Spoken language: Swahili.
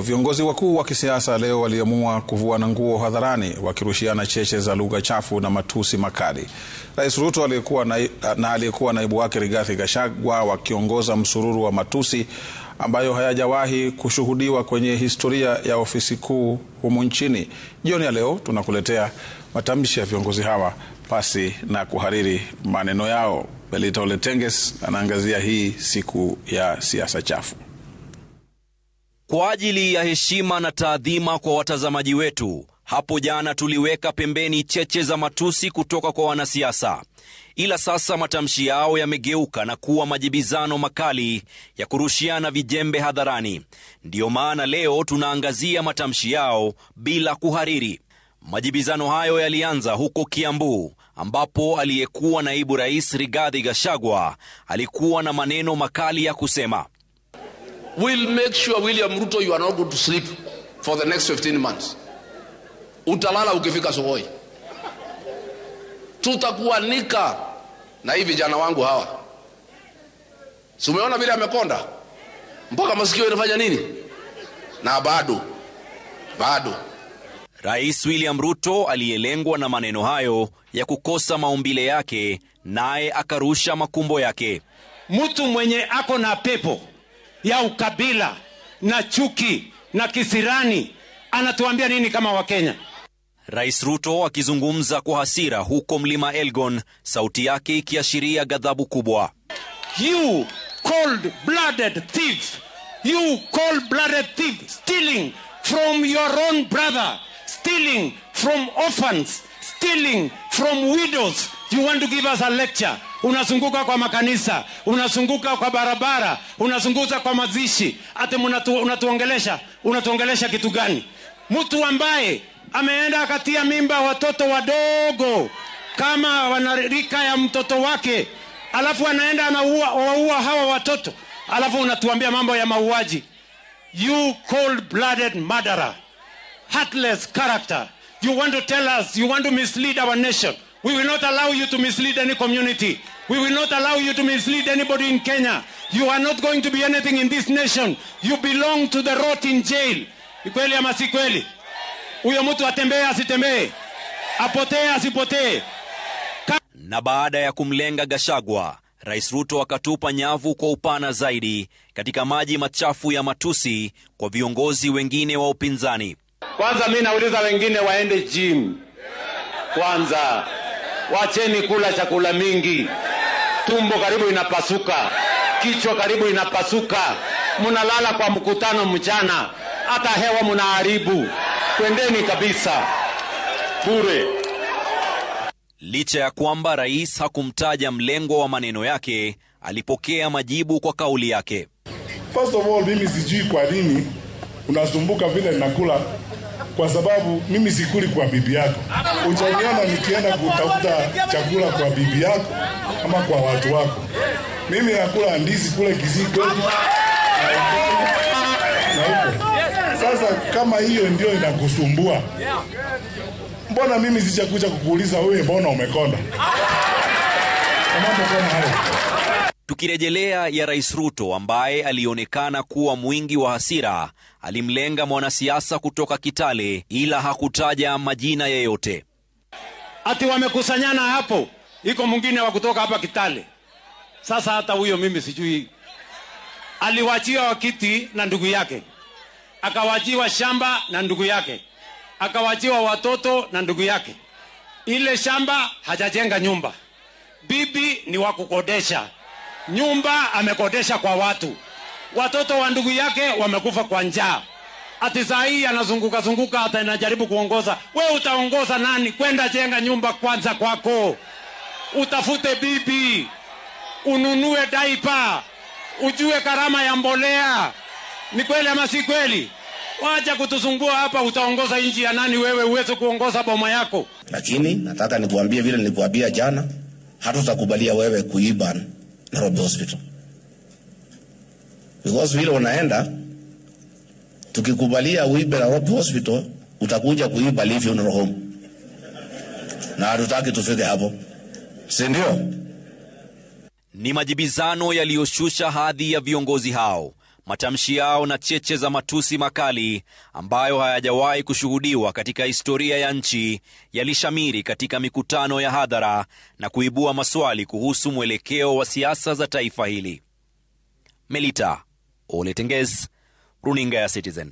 Viongozi wakuu wa kisiasa leo waliamua kuvuana nguo hadharani wakirushiana cheche za lugha chafu na matusi makali. Rais Ruto aliyekuwa naibu wake Rigathi Gachagua wakiongoza msururu wa matusi ambayo hayajawahi kushuhudiwa kwenye historia ya ofisi kuu humu nchini. Jioni ya leo tunakuletea matamshi ya viongozi hawa pasi na kuhariri maneno yao. Belita Oletenges anaangazia hii siku ya siasa chafu. Kwa ajili ya heshima na taadhima kwa watazamaji wetu, hapo jana tuliweka pembeni cheche za matusi kutoka kwa wanasiasa. Ila sasa matamshi yao yamegeuka na kuwa majibizano makali ya kurushiana vijembe hadharani. Ndiyo maana leo tunaangazia matamshi yao bila kuhariri. Majibizano hayo yalianza huko Kiambu, ambapo aliyekuwa naibu rais Rigathi Gachagua alikuwa na maneno makali ya kusema, "We'll make sure William Ruto you are not going to sleep for the next 15 months. Utalala ukifika Sokoi. Tutakuanika na hivi vijana wangu hawa. Si umeona vile amekonda? Mpaka masikio inafanya nini? Na bado. Rais William Ruto aliyelengwa na maneno hayo ya kukosa maumbile yake, naye akarusha makumbo yake. Mtu mwenye ako na pepo ya ukabila na chuki na kisirani anatuambia nini kama Wakenya? Rais Ruto akizungumza kwa hasira huko Mlima Elgon, sauti yake ikiashiria ghadhabu kubwa. You cold-blooded thief! You cold-blooded thief! Stealing from your own brother! Stealing from orphans! Stealing from widows! You want to give us a lecture? Unazunguka kwa makanisa, unazunguka kwa barabara, unazunguka kwa mazishi. Ate unatuongelesha kitu gani? Mtu ambaye ameenda akatia mimba watoto wadogo kama wanarika ya mtoto wake, alafu anaenda anaua hawa watoto, alafu unatuambia mambo ya mauaji. You cold-blooded murderer, heartless character. You want to tell us, you want to mislead our nation. We will not allow you to mislead any community. We will not allow you to mislead anybody in Kenya. You are not going to be anything in this nation. You belong to the rot in jail. Ikweli ama si kweli? Huyo mtu atembee asitembee, apotee asipotee. Na baada ya kumlenga Gachagua, Rais Ruto akatupa nyavu kwa upana zaidi katika maji machafu ya matusi kwa viongozi wengine wa upinzani. Kwanza mimi nauliza wengine waende gym. Kwanza wacheni kula chakula mingi. Tumbo karibu inapasuka, kichwa karibu inapasuka. Munalala kwa mkutano mchana, hata hewa munaharibu. Kwendeni kabisa bure. Licha ya kwamba rais hakumtaja mlengo wa maneno yake, alipokea majibu kwa kauli yake. First of all, mimi sijui kwa nini unasumbuka vile nakula, kwa sababu mimi sikuli kwa bibi yako. Ujaniona nikienda kutafuta chakula kwa bibi yako ama kwa watu wako. Mimi nakula ndizi kule Kisii kwetu. Sasa kama hiyo ndio inakusumbua, mbona mimi sijakuja kukuuliza wewe mbona umekonda? Tukirejelea ya Rais Ruto ambaye alionekana kuwa mwingi wa hasira, alimlenga mwanasiasa kutoka Kitale ila hakutaja majina yeyote. Ati wamekusanyana hapo, iko mwingine wa kutoka hapa Kitale. Sasa hata huyo mimi sijui. Aliwachiwa kiti na ndugu yake, akawachiwa shamba na ndugu yake, akawachiwa watoto na ndugu yake. Ile shamba hajajenga nyumba, bibi ni wa kukodesha, nyumba amekodesha kwa watu, watoto wa ndugu yake wamekufa kwa njaa. Ati saa hii anazunguka hata anajaribu kuongoza. We utaongoza nani? Kwenda jenga nyumba kwanza kwako, utafute bibi, ununue daipa, ujue karama ya mbolea. Ni kweli ama si kweli? Wacha kutuzungua hapa. Utaongoza nchi ya nani wewe uweze kuongoza boma yako? Lakini nataka nikuambie vile nilikuambia jana, hatutakubalia wewe kuiba Nairobi Hospital. Because vile unaenda, tukikubalia uibe Nairobi Hospital, utakuja kuiba Leave Funeral Home. Na hatutaki tufike hapo. Si ndio? Ni majibizano yaliyoshusha hadhi ya viongozi hao. matamshi yao na cheche za matusi makali ambayo hayajawahi kushuhudiwa katika historia ya nchi yalishamiri katika mikutano ya hadhara na kuibua maswali kuhusu mwelekeo wa siasa za taifa hili. Melita Ole Tenges, Runinga ya Citizen.